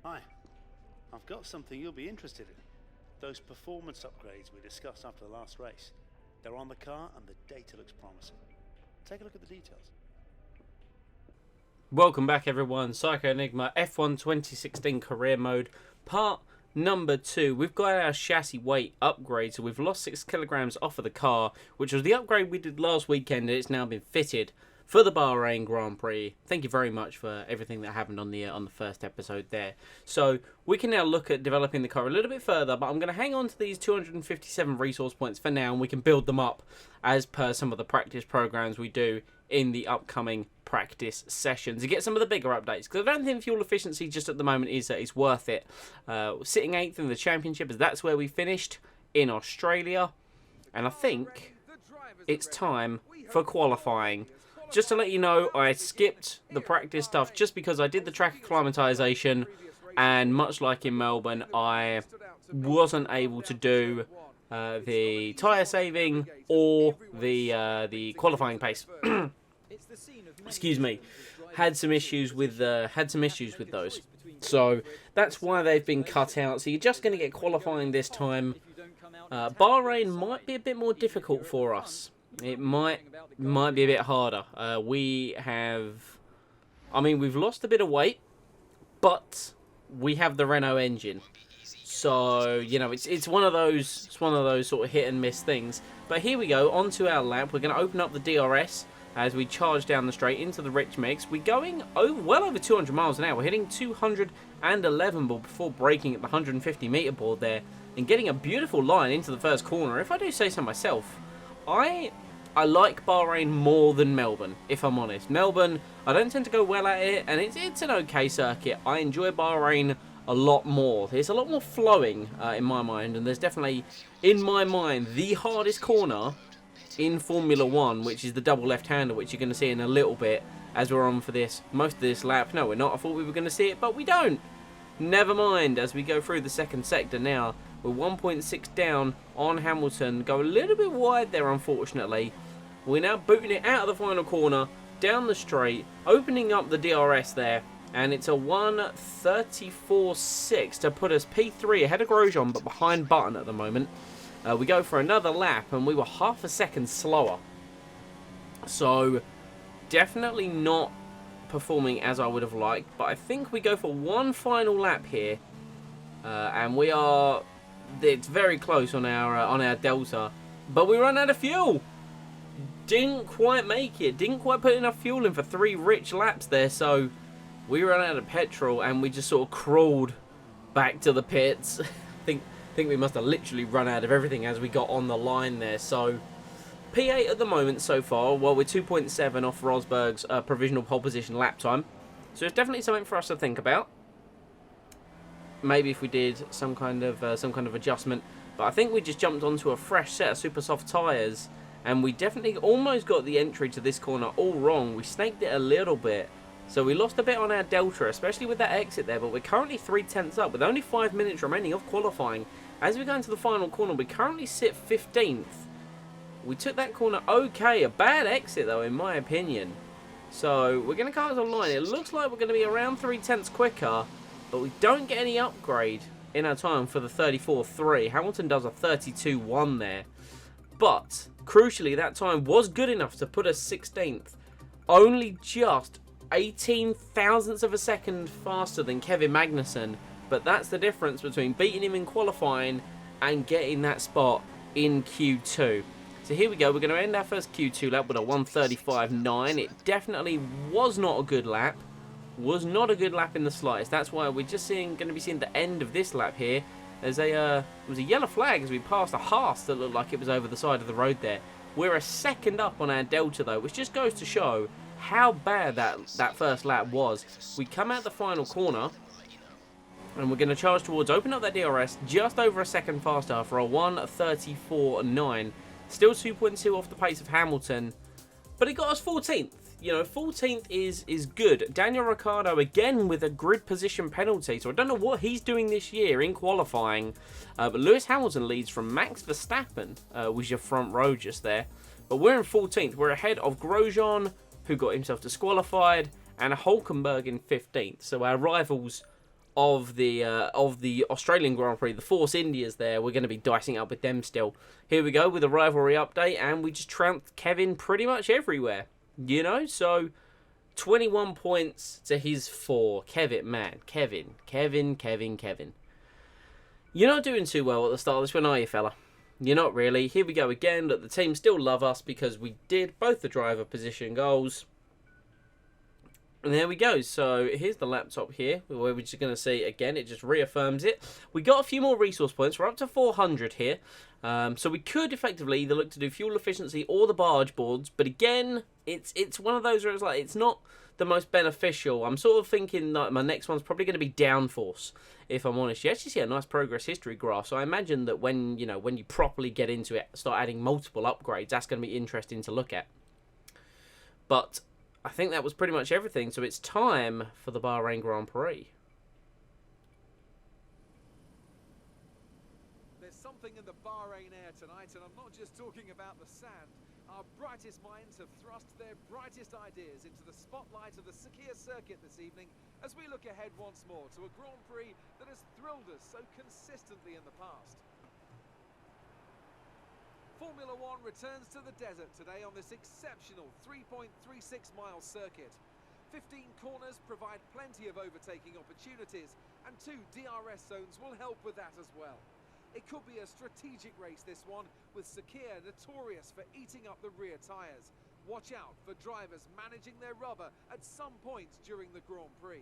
Hi, I've got something you'll be interested in. Those performance upgrades we discussed after the last race. They're on the car and the data looks promising. Take a look at the details. Welcome back everyone, Psycho Enigma F1 2016 career mode, part number 2. We've got our chassis weight upgrade, so we've lost 6 kilograms off of the car, which was the upgrade we did last weekend, and it's now been fitted for the Bahrain Grand Prix. Thank you very much for everything that happened on the first episode there. So we can now look at developing the car a little bit further, but I'm going to hang on to these 257 resource points for now, and we can build them up as per some of the practice programs we do in the upcoming practice sessions to get some of the bigger updates, because I don't think fuel efficiency just at the moment is worth it. Sitting 8th in the championship, as that's where we finished in Australia, and I think it's time for qualifying. Just to let you know, I skipped the practice stuff just because I did the track acclimatization, and much like in Melbourne, I wasn't able to do the tyre saving or the qualifying pace. Excuse me. Had some issues with those. So that's why they've been cut out. So you're just going to get qualifying this time. Bahrain might be a bit more difficult for us. It might be a bit harder. We've lost a bit of weight, but we have the Renault engine. So, you know, it's one of those sort of hit and miss things. But here we go, onto our lap. We're going to open up the DRS as we charge down the straight into the rich mix. We're going well over 200 miles an hour. We're hitting 211 before braking at the 150 meter board there and getting a beautiful line into the first corner. If I do say so myself, I like Bahrain more than Melbourne, if I'm honest. Melbourne, I don't tend to go well at it, and it's an okay circuit. I enjoy Bahrain a lot more. It's a lot more flowing in my mind, and there's definitely, in my mind, the hardest corner in Formula 1, which is the double left-hander, which you're going to see in a little bit as we're on for most of this lap. No, we're not. I thought we were going to see it, but we don't. Never mind, as we go through the second sector now. We're 1.6 down on Hamilton. Go a little bit wide there, unfortunately. We're now booting it out of the final corner, down the straight, opening up the DRS there, and it's a 1:34.6 to put us P3 ahead of Grosjean, but behind Button at the moment. We go for another lap, and we were half a second slower. So, definitely not performing as I would have liked, but I think we go for one final lap here, and it's very close on our delta, but we run out of fuel. Didn't quite make it. Didn't quite put enough fuel in for 3 rich laps there, so we ran out of petrol and we just sort of crawled back to the pits. I think we must have literally run out of everything as we got on the line there. So P8 at the moment so far. Well, we're 2.7 off Rosberg's provisional pole position lap time, so it's definitely something for us to think about. Maybe if we did some kind of adjustment, but I think we just jumped onto a fresh set of super soft tyres. And we definitely almost got the entry to this corner all wrong. We snaked it a little bit. So we lost a bit on our delta, especially with that exit there. But we're currently 3/10 up with only 5 minutes remaining of qualifying. As we go into the final corner, we currently sit 15th. We took that corner okay. A bad exit, though, in my opinion. So we're going to cut online. It looks like we're going to be around 3/10 quicker. But we don't get any upgrade in our time for the 34.3. Hamilton does a 32.1 there. But crucially, that time was good enough to put us 16th, only just 18 thousandths of a second faster than Kevin Magnussen. But that's the difference between beating him in qualifying and getting that spot in Q2. So here we go. We're going to end our first Q2 lap with a 1:35.9. It definitely was not a good lap. Was not a good lap in the slightest. That's why we're just going to be seeing the end of this lap here. There's it was a yellow flag as we passed a Haas that looked like it was over the side of the road there. We're a second up on our delta though, which just goes to show how bad that first lap was. We come out the final corner, and we're going to charge towards open up that DRS just over a second faster for a 1:34.9. Still 2.2 off the pace of Hamilton, but it got us 14th. You know, 14th is good. Daniel Ricciardo again with a grid position penalty, so I don't know what he's doing this year in qualifying. But Lewis Hamilton leads from Max Verstappen, was your front row just there. But we're in 14th. We're ahead of Grosjean, who got himself disqualified, and Hulkenberg in 15th. So our rivals of the Australian Grand Prix, the Force Indias there. We're going to be dicing up with them still. Here we go with a rivalry update, and we just trounced Kevin pretty much everywhere, you know? So, 21 points to his 4. Kevin. You're not doing too well at the start of this one, are you, fella? You're not really. Here we go again. Look, the team still love us because we did both the driver position goals. And there we go. So here's the laptop here, where we're just going to see, again, it just reaffirms it. We got a few more resource points. We're up to 400 here. So we could effectively either look to do fuel efficiency or the barge boards. But again, it's one of those where it's like, it's not the most beneficial. I'm sort of thinking that my next one's probably going to be downforce, if I'm honest. You actually see a nice progress history graph. So I imagine that when you properly get into it, start adding multiple upgrades, that's going to be interesting to look at. But I think that was pretty much everything. So it's time for the Bahrain Grand Prix. There's something in the Bahrain air tonight, and I'm not just talking about the sand. Our brightest minds have thrust their brightest ideas into the spotlight of the Sakhir circuit this evening as we look ahead once more to a Grand Prix that has thrilled us so consistently in the past. Formula One returns to the desert today on this exceptional 3.36-mile circuit. 15 corners provide plenty of overtaking opportunities, and 2 DRS zones will help with that as well. It could be a strategic race, this one, with Sakhir notorious for eating up the rear tyres. Watch out for drivers managing their rubber at some point during the Grand Prix.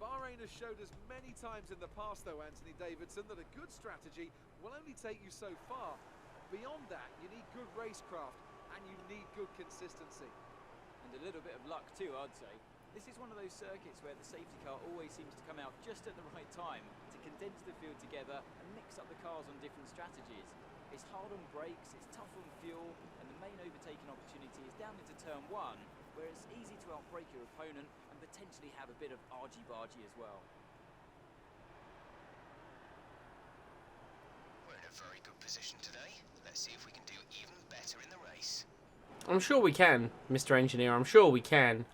Bahrain has showed us many times in the past, though, Anthony Davidson, that a good strategy will only take you so far. Beyond that, you need good racecraft and you need good consistency. And a little bit of luck too, I'd say. This is one of those circuits where the safety car always seems to come out just at the right time to condense the field together and mix up the cars on different strategies. It's hard on brakes, it's tough on fuel, and the main overtaking opportunity is down into turn 1, where it's easy to outbrake your opponent and potentially have a bit of argy-bargy as well. We're in a very good position today. Let's see if we can do even better in the race. I'm sure we can, Mr. Engineer. I'm sure we can.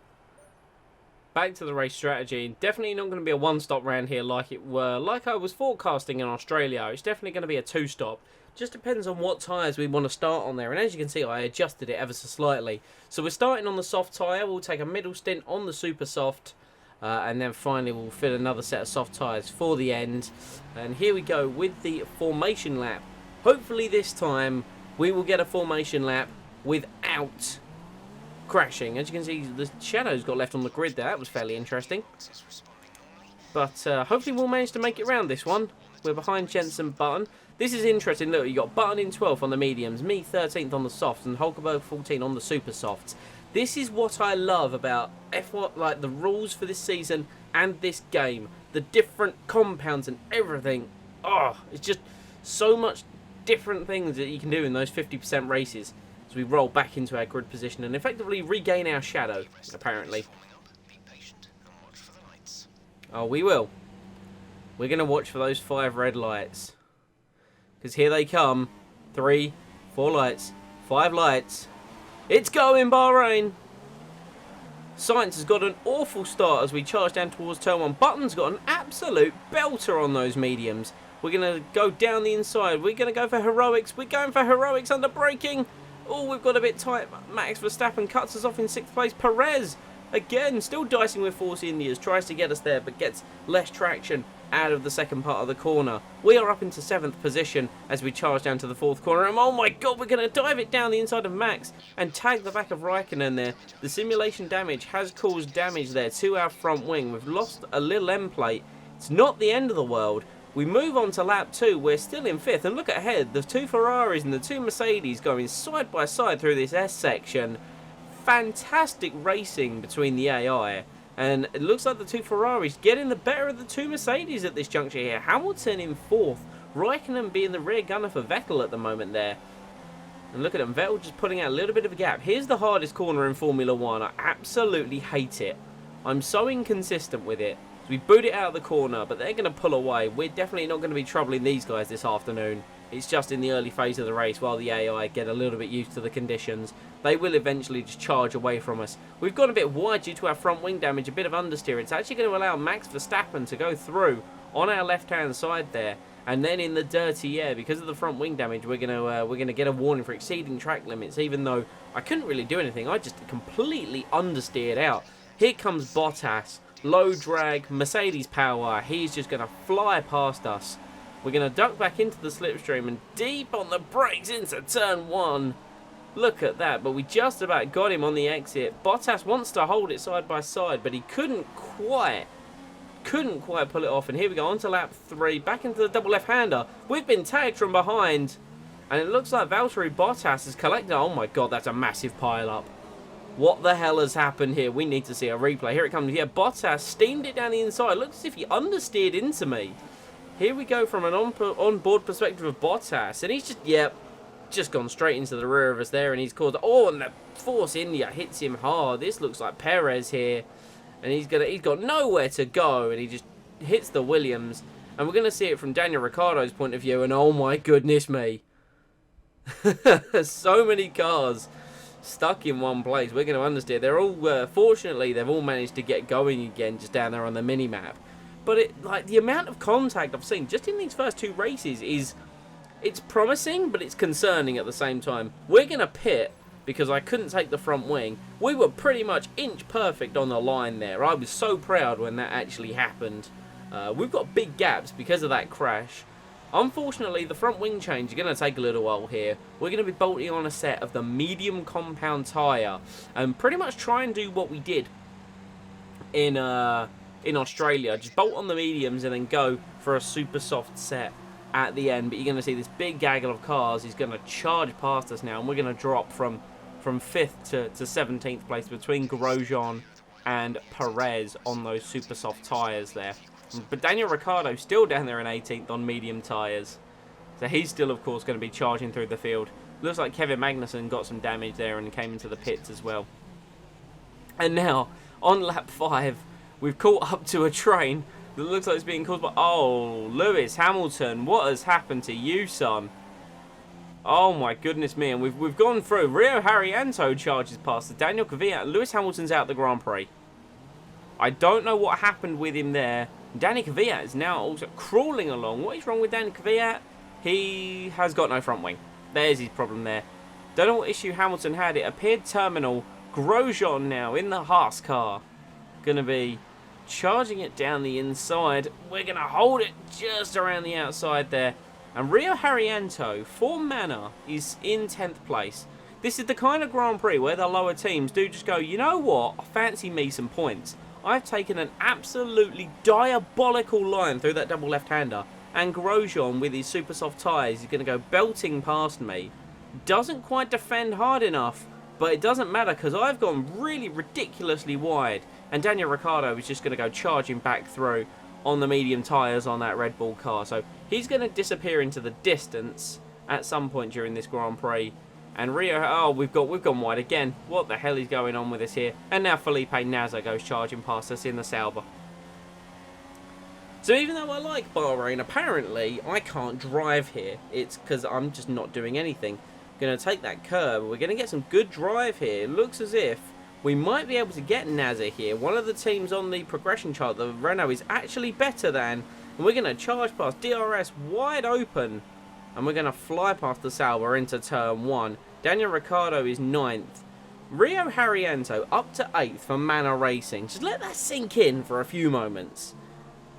Back to the race strategy. Definitely not going to be a one-stop round here like I was forecasting in Australia. It's definitely going to be a 2-stop. Just depends on what tyres we want to start on there. And as you can see, I adjusted it ever so slightly. So we're starting on the soft tyre. We'll take a middle stint on the super soft. And then finally we'll fit another set of soft tyres for the end. And here we go with the formation lap. Hopefully this time we will get a formation lap without crashing. As you can see, the shadows got left on the grid there. That was fairly interesting. But hopefully we'll manage to make it round this one. We're behind Jensen Button. This is interesting. Look, you got Button in 12th on the mediums, me 13th on the softs, and Hulkenberg 14 on the super softs. This is what I love about F1, like the rules for this season and this game. The different compounds and everything. Oh, it's just so much different things that you can do in those 50% races. So we roll back into our grid position and effectively regain our shadow, apparently. Oh, we will. We're going to watch for those 5 red lights. Because here they come. 3, 4 lights, 5 lights. It's going, Bahrain! Science has got an awful start as we charge down towards turn 1. Button's got an absolute belter on those mediums. We're going to go down the inside. We're going to go for heroics. We're going for heroics under braking. Oh, we've got a bit tight. Max Verstappen cuts us off in 6th place. Perez, again, still dicing with Force Indias. Tries to get us there, but gets less traction out of the second part of the corner. We are up into 7th position as we charge down to the 4th corner. And oh my god, we're going to dive it down the inside of Max and tag the back of Raikkonen there. The simulation damage has caused damage there to our front wing. We've lost a little end plate. It's not the end of the world. We move on to lap 2. We're still in 5th. And look ahead, the 2 Ferraris and the 2 Mercedes going side by side through this S section. Fantastic racing between the AI. And it looks like the 2 Ferraris getting the better of the 2 Mercedes at this juncture here. Hamilton in 4th. Raikkonen being the rear gunner for Vettel at the moment there. And look at him. Vettel just putting out a little bit of a gap. Here's the hardest corner in Formula 1. I absolutely hate it. I'm so inconsistent with it. We boot it out of the corner, but they're going to pull away. We're definitely not going to be troubling these guys this afternoon. It's just in the early phase of the race, while the AI get a little bit used to the conditions, they will eventually just charge away from us. We've gone a bit wide due to our front wing damage, a bit of understeer. It's actually going to allow Max Verstappen to go through on our left-hand side there. And then in the dirty air, because of the front wing damage, we're gonna get a warning for exceeding track limits, even though I couldn't really do anything. I just completely understeered out. Here comes Bottas, low drag, Mercedes power. He's just going to fly past us. We're going to duck back into the slipstream and deep on the brakes into turn 1. Look at that, but we just about got him on the exit. Bottas wants to hold it side by side, but he couldn't quite pull it off. And here we go, on to lap 3, back into the double left-hander. We've been tagged from behind, and it looks like Valtteri Bottas has collected. Oh my god, that's a massive pile-up. What the hell has happened here? We need to see a replay. Here it comes. Yeah, Bottas steamed it down the inside. Looks as if he understeered into me. Here we go from an on-board perspective of Bottas, and he's just, yep, just gone straight into the rear of us there, and he's caused, oh, and the Force India hits him hard. This looks like Perez here, and he's got nowhere to go, and he just hits the Williams, and we're going to see it from Daniel Ricciardo's point of view, and oh my goodness me. So many cars stuck in one place. We're going to understeer. They're all, fortunately, they've all managed to get going again just down there on the mini-map. But the amount of contact I've seen just in these first 2 races it's promising, but it's concerning at the same time. We're going to pit because I couldn't take the front wing. We were pretty much inch perfect on the line there. I was so proud when that actually happened. We've got big gaps because of that crash. Unfortunately, the front wing change is going to take a little while here. We're going to be bolting on a set of the medium compound tyre and pretty much try and do what we did in Australia. Just bolt on the mediums and then go for a super soft set at the end. But you're going to see this big gaggle of cars is going to charge past us now, and we're going to drop from 5th to 17th place between Grosjean and Perez on those super soft tyres there. But Daniel Ricciardo still down there in 18th on medium tyres. So he's still, of course, going to be charging through the field. Looks like Kevin Magnussen got some damage there and came into the pits as well. And now, on lap 5, we've caught up to a train that looks like it's being caused by... Oh, Lewis Hamilton, what has happened to you, son? Oh my goodness me, and we've gone through. Rio Haryanto charges past Daniel Kvyat. Lewis Hamilton's out the Grand Prix. I don't know what happened with him there. Danny Kvyat is now also crawling along. What is wrong with Danny Kvyat? He has got no front wing. There's his problem there. Don't know what issue Hamilton had. It appeared terminal. Grosjean now in the Haas car. Going to be charging it down the inside. We're going to hold it just around the outside there. And Rio Haryanto, for Manor, is in 10th place. This is the kind of Grand Prix where the lower teams do just go, you know what, I fancy me some points. I've taken an absolutely diabolical line through that double left-hander, and Grosjean with his super soft tyres is going to go belting past me. Doesn't quite defend hard enough, but it doesn't matter because I've gone really ridiculously wide, and Daniel Ricciardo is just going to go charging back through on the medium tyres on that Red Bull car. So he's going to disappear into the distance at some point during this Grand Prix. And Rio, oh, we've gone wide again. What the hell is going on with us here? And now Felipe Nasr goes charging past us in the Sauber. So even though I like Bahrain, apparently I can't drive here. It's because I'm just not doing anything. Going to take that curb. We're going to get some good drive here. It looks as if we might be able to get Nasr here. One of the teams on the progression chart, the Renault, is actually better than. And we're going to charge past DRS wide open. And we're going to fly past the Sauber into turn 1. Daniel Ricciardo is 9th. Rio Haryanto up to 8th for Manor Racing. Just let that sink in for a few moments.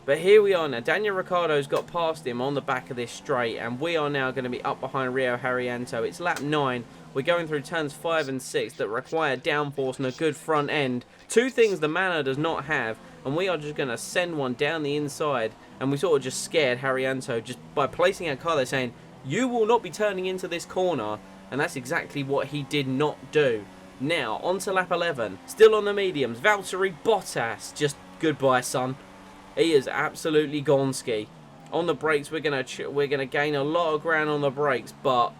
But here we are now. Daniel Ricciardo's got past him on the back of this straight. And we are now going to be up behind Rio Haryanto. It's lap 9. We're going through turns 5 and 6 that require downforce and a good front end. 2 things the Manor does not have. And we are just going to send one down the inside. And we sort of just scared Haryanto just by placing our car there saying, you will not be turning into this corner. And that's exactly what he did not do. Now, on to lap 11. Still on the mediums. Valtteri Bottas. Just goodbye, son. He is absolutely gone ski. On the brakes, we're gonna gain a lot of ground on the brakes, but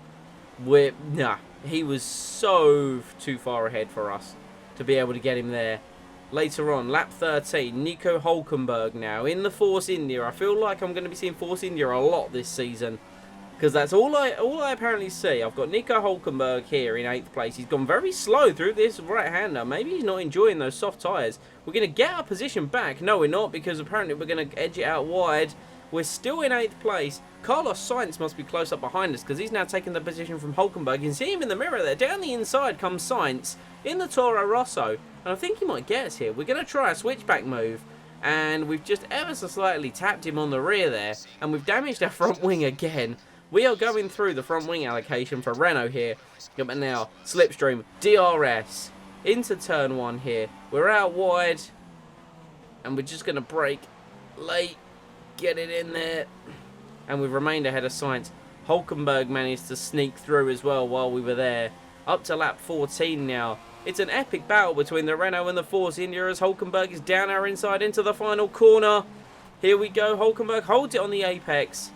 he was so too far ahead for us to be able to get him there. Later on, lap 13, Nico Hülkenberg now in the Force India. I feel like I'm going to be seeing Force India a lot this season. Because that's all I apparently see. I've got Nico Hulkenberg here in 8th place. He's gone very slow through this right-hander. Maybe he's not enjoying those soft tyres. We're going to get our position back. No, we're not, because apparently we're going to edge it out wide. We're still in 8th place. Carlos Sainz must be close up behind us, because he's now taken the position from Hulkenberg. You can see him in the mirror there. Down the inside comes Sainz in the Toro Rosso. And I think he might get us here. We're going to try a switchback move. And we've just ever so slightly tapped him on the rear there. And we've damaged our front wing again. We are going through the front wing allocation for Renault here. But now, slipstream, DRS, into turn 1 here. We're out wide, and we're just going to brake late, get it in there, and we've remained ahead of Sainz. Hulkenberg managed to sneak through as well while we were there. Up to lap 14 now. It's an epic battle between the Renault and the Force India as Hulkenberg is down our inside into the final corner. Here we go, Hulkenberg holds it on the apex.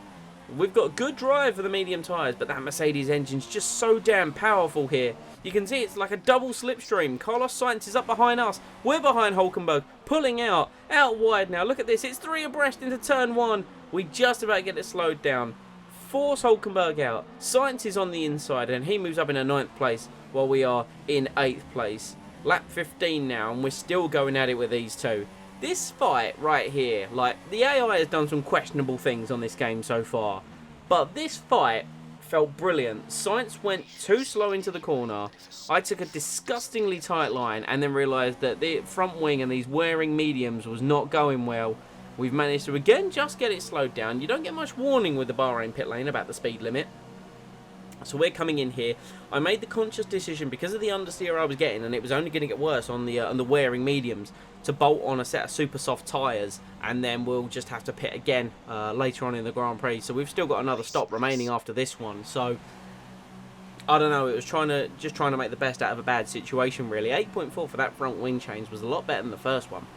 We've got good drive for the medium tyres, but that Mercedes engine's just so damn powerful here. You can see it's like a double slipstream. Carlos Sainz is up behind us. We're behind Hulkenberg, pulling out wide now. Look at this, it's 3 abreast into turn 1. We just about get it slowed down. Force Hulkenberg out. Sainz is on the inside, and he moves up in a 9th place, while we are in 8th place. Lap 15 now, and we're still going at it with these two. This fight right here, like, the AI has done some questionable things on this game so far, but this fight felt brilliant. Sainz went too slow into the corner. I took a disgustingly tight line and then realised that the front wing and these wearing mediums was not going well. We've managed to again just get it slowed down. You don't get much warning with the Bahrain pit lane about the speed limit. So we're coming in here. I made the conscious decision because of the understeer I was getting, and it was only going to get worse on the wearing mediums, to bolt on a set of super soft tyres, and then we'll just have to pit again later on in the Grand Prix. So we've still got another stop remaining after this one. So I don't know. It was just trying to make the best out of a bad situation, really. 8.4 for that front wing change was a lot better than the first one.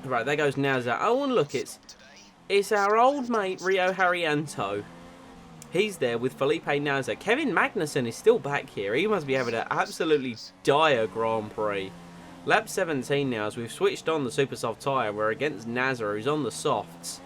Right, there goes Nazar. Oh, and look, it's our old mate Rio Haryanto. He's there with Felipe Nasr. Kevin Magnussen is still back here. He must be having an absolutely dire Grand Prix. Lap 17 now, as we've switched on the super soft tyre. We're against Nasr, who's on the softs.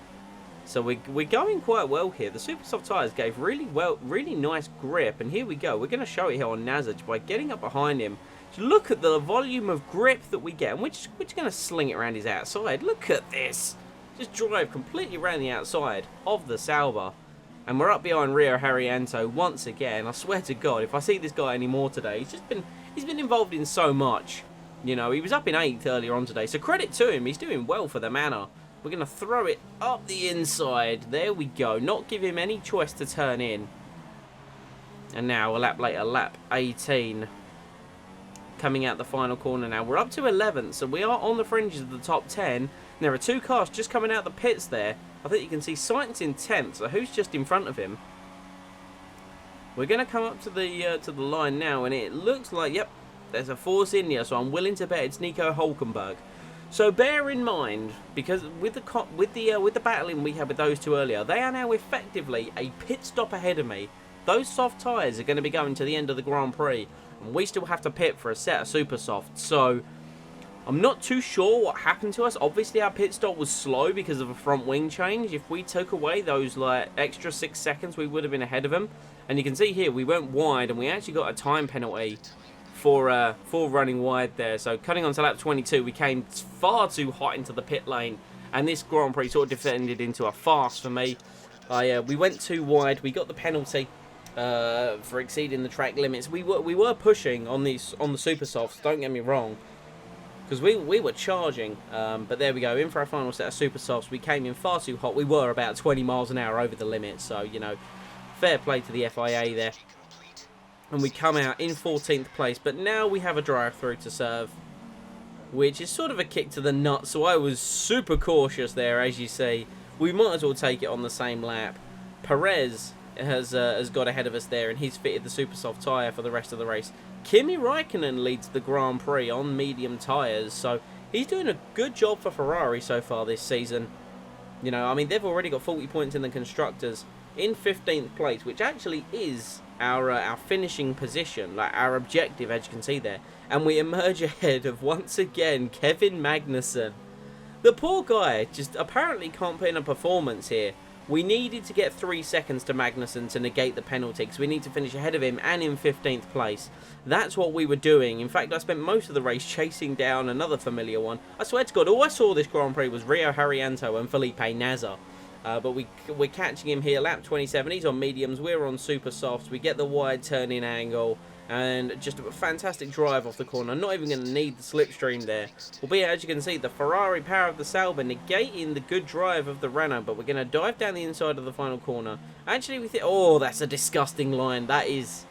So we're going quite well here. The super soft tyres gave really nice grip. And here we go. We're going to show it here on Nasr by getting up behind him. So look at the volume of grip that we get. And we're just going to sling it around his outside. Look at this. Just drive completely around the outside of the Sauber. And we're up behind Rio Haryanto once again. I swear to God, if I see this guy anymore today, he's been involved in so much. You know, he was up in 8th earlier on today, so credit to him. He's doing well for the manor. We're going to throw it up the inside. There we go. Not give him any choice to turn in. And now, a lap later, lap 18. Coming out the final corner now. We're up to 11th, so we are on the fringes of the top 10. And there are 2 cars just coming out the pits there. I think you can see Sainz in 10th, so who's just in front of him? We're going to come up to the line now, and it looks like, yep, there's a Force India, so I'm willing to bet it's Nico Hulkenberg. So bear in mind, because with the battling we had with those two earlier, they are now effectively a pit stop ahead of me. Those soft tyres are going to be going to the end of the Grand Prix, and we still have to pit for a set of super softs. So I'm not too sure what happened to us. Obviously, our pit stop was slow because of a front wing change. If we took away those like extra 6 seconds, we would have been ahead of them. And you can see here, we went wide, and we actually got a time penalty for running wide there. So cutting on to lap 22, we came far too hot into the pit lane, and this Grand Prix sort of defended into a farce for me. We went too wide. We got the penalty for exceeding the track limits. We were pushing on the super softs. Don't get me wrong. Because we were charging, but there we go, in for our final set of super softs. We came in far too hot. We were about 20 miles an hour over the limit, so, you know, fair play to the FIA there. And we come out in 14th place, but now we have a drive-through to serve, which is sort of a kick to the nuts, so I was super cautious there, as you see. We might as well take it on the same lap. Perez has got ahead of us there, and he's fitted the super soft tyre for the rest of the race. Kimi Raikkonen leads the Grand Prix on medium tyres, so he's doing a good job for Ferrari so far this season. You know, I mean, they've already got 40 points in the Constructors, in 15th place, which actually is our finishing position, like our objective, as you can see there. And we emerge ahead of, once again, Kevin Magnussen. The poor guy just apparently can't put in a performance here. We needed to get 3 seconds to Magnussen to negate the penalty, because we need to finish ahead of him and in 15th place. That's what we were doing. In fact, I spent most of the race chasing down another familiar one. I swear to God, all I saw this Grand Prix was Rio Haryanto and Felipe Nasr. But we're catching him here, lap 27. He's on mediums, we're on super softs. We get the wide turning angle, and just a fantastic drive off the corner. Not even going to need the slipstream there. Albeit, as you can see, the Ferrari power of the Sauber negating the good drive of the Renault. But we're going to dive down the inside of the final corner. Actually, we think, oh, that's a disgusting line. That is,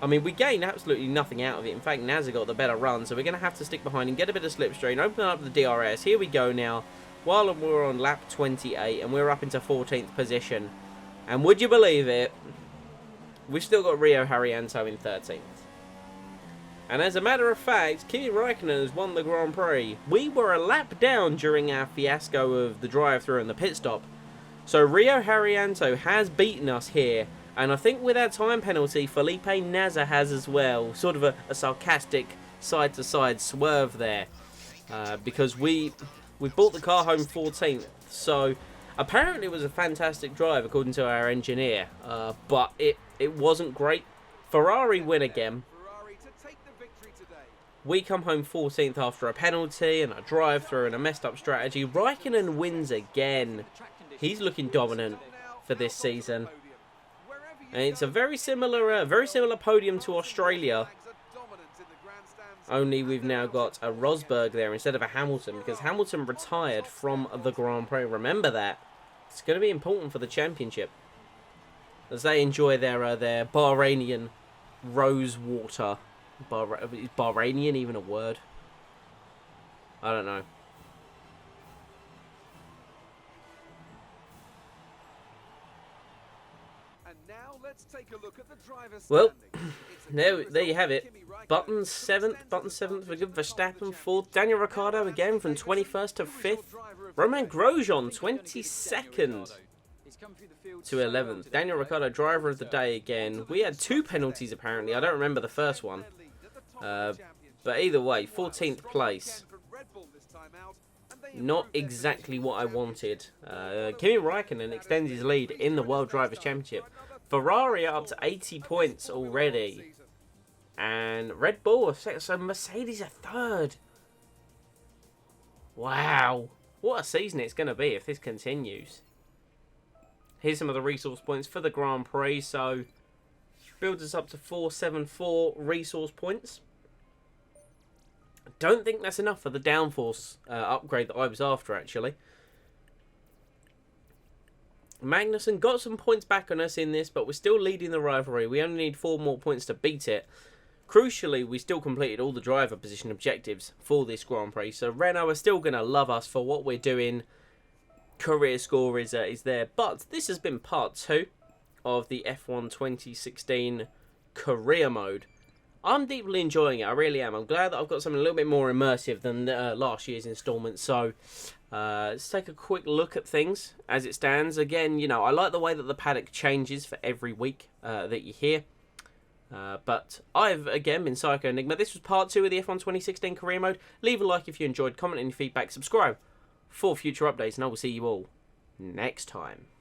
I mean, we gained absolutely nothing out of it. In fact, Nasr got the better run, so we're going to have to stick behind and get a bit of slipstream, open up the DRS. Here we go now. While we're on lap 28, and we're up into 14th position. And would you believe it, we've still got Rio Haryanto in 13th. And as a matter of fact, Kimi Räikkönen has won the Grand Prix. We were a lap down during our fiasco of the drive-through and the pit stop. So Rio Haryanto has beaten us here. And I think with our time penalty, Felipe Nasr has as well. Sort of a sarcastic side-to-side swerve there. Because we brought the car home 14th. So apparently it was a fantastic drive according to our engineer. But it wasn't great. Ferrari win again. We come home 14th after a penalty and a drive-through and a messed up strategy. Raikkonen wins again. He's looking dominant for this season. And it's a very similar podium to Australia. Only we've now got a Rosberg there instead of a Hamilton, because Hamilton retired from the Grand Prix. Remember that. It's going to be important for the championship as they enjoy their Bahrainian rose water. Is Bahrainian even a word? I don't know. And now let's take a look at the driver's Well, standings. there you have it. Button 7th for good Verstappen, 4th. Daniel Ricciardo again from 21st to 5th. Romain Grosjean 22nd to 11th. Daniel Ricciardo, driver of the day again. We had 2 penalties apparently. I don't remember the first one. But either way, 14th place. Not exactly what I wanted. Kimi Räikkönen extends his lead in the World Drivers' Championship. Ferrari are up to 80 points already. And Red Bull are second, so Mercedes are 3rd. Wow. What a season it's going to be if this continues. Here's some of the resource points for the Grand Prix. So, builds us up to 474 resource points. Don't think that's enough for the downforce upgrade that I was after, actually. Magnussen got some points back on us in this, but we're still leading the rivalry. We only need 4 more points to beat it. Crucially, we still completed all the driver position objectives for this Grand Prix, so Renault are still going to love us for what we're doing. Career score is there, but this has been part 2 of the F1 2016 career mode. I'm deeply enjoying it, I really am. I'm glad that I've got something a little bit more immersive than last year's instalment. So let's take a quick look at things as it stands. Again, you know, I like the way that the paddock changes for every week that you're here. But I've, again, been Psycho Enigma. This was part 2 of the F1 2016 career mode. Leave a like if you enjoyed, comment any feedback, subscribe for future updates, and I will see you all next time.